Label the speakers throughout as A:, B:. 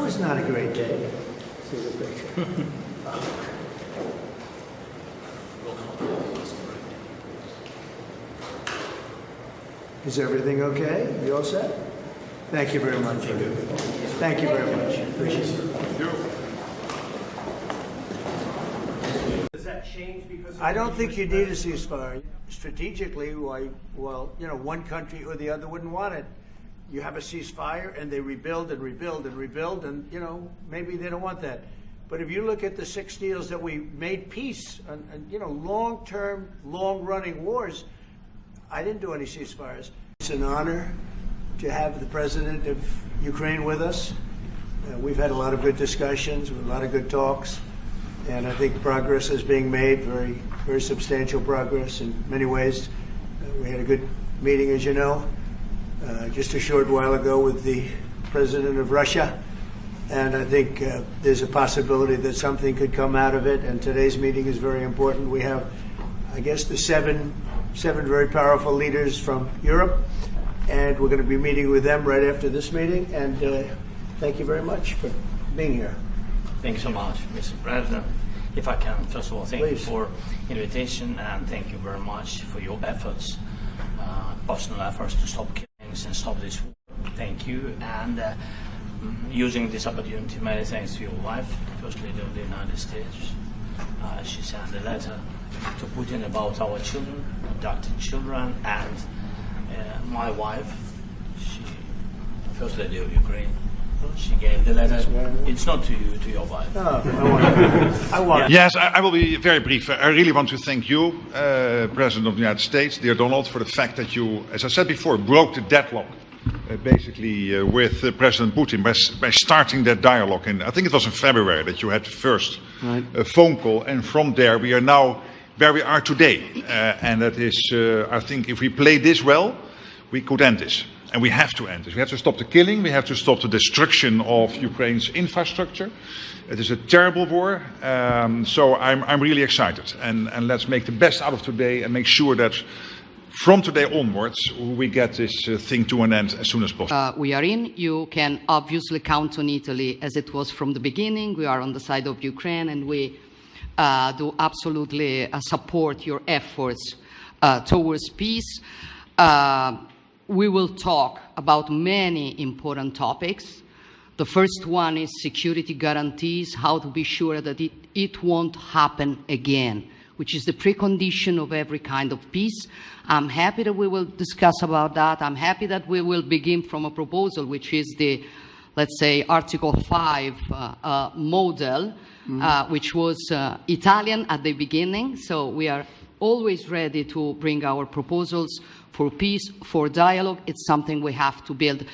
A: was not a great day. See the picture. Is everything okay? You all set? Thank you very much. Thank you very much. Appreciate it.
B: Does that change because of
A: I don't think you need a ceasefire. Strategically, why? Well, one country or the other wouldn't want it. You have a ceasefire, and they rebuild and rebuild and rebuild, and maybe they don't want that. But if you look at the 6 deals that we made peace, and long-term, long-running wars, I didn't do any ceasefires. It's an honor to have the president of Ukraine with us. We've had a lot of good discussions, a lot of good talks, and I think progress is being made, very, very substantial progress in many ways. We had a good meeting, as you know, just a short while ago with the president of Russia, and I think there's a possibility that something could come out of it, and today's meeting is very important. We have, I guess, the seven very powerful leaders from Europe, and we're going to be meeting with them right after this meeting, and thank you very much for being here.
C: Thank you so much, Mr. President. If I can, first of all, thank you for invitation, and thank you very much for your efforts, personal efforts to stop killings and stop this war. Thank you, and using this opportunity, many thanks to your wife, First Lady of the United States. She sent a letter to Putin about our children, adopted children, and my wife, First Lady of Ukraine. She gave the letter. It's not to you, to your wife.
A: I want.
D: Yes, I will be very brief. I really want to thank you, President of the United States, dear Donald, for the fact that you, as I said before, broke the deadlock, basically, with President Putin by starting that dialogue. And I think it was in February that you had the first phone call, and from there we are now where we are today. And that is, I think, if we play this well, we could end this. And we have to end this. We have to stop the killing. We have to stop the destruction of Ukraine's infrastructure. It is a terrible war. So I'm really excited. And let's make the best out of today and make sure that from today onwards we get this thing to an end as soon as possible.
E: We are in. You can obviously count on Italy as it was from the beginning. We are on the side of Ukraine, and we do absolutely support your efforts towards peace. We will talk about many important topics. The first one is security guarantees, how to be sure that it won't happen again, which is the precondition of every kind of peace. I'm happy that we will discuss about that. I'm happy that we will begin from a proposal, which is the, let's say, Article 5 model, which was Italian at the beginning. So we are always ready to bring our proposals for peace, for dialogue. It's something we have to build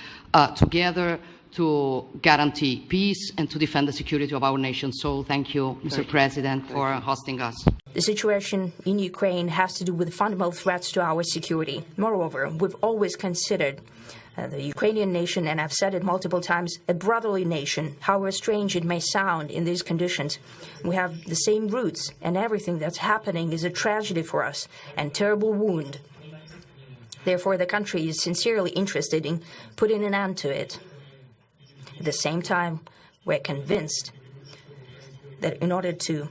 E: together to guarantee peace and to defend the security of our nation. So thank you, Mr. President, for hosting us.
F: The situation in Ukraine has to do with fundamental threats to our security. Moreover, we've always considered the Ukrainian nation, and I've said it multiple times, a brotherly nation, however strange it may sound in these conditions. We have the same roots, and everything that's happening is a tragedy for us and terrible wound. Therefore, the country is sincerely interested in putting an end to it. At the same time, we're convinced that in order to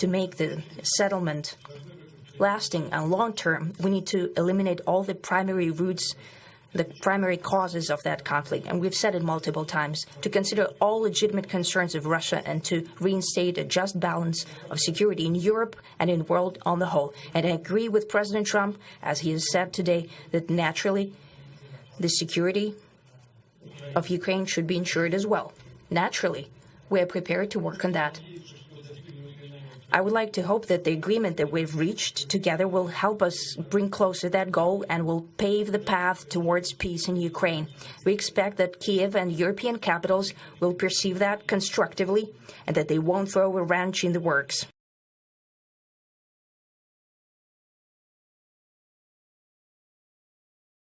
F: make the settlement lasting and long-term, we need to eliminate all the primary roots, the primary causes of that conflict. And we've said it multiple times, to consider all legitimate concerns of Russia and to reinstate a just balance of security in Europe and in the world on the whole. And I agree with President Trump, as he has said today, that naturally the security of Ukraine should be ensured as well. Naturally, we are prepared to work on that. I would like to hope that the agreement that we've reached together will help us bring closer that goal and will pave the path towards peace in Ukraine. We expect that Kiev and European capitals will perceive that constructively and that they won't throw a wrench in the works.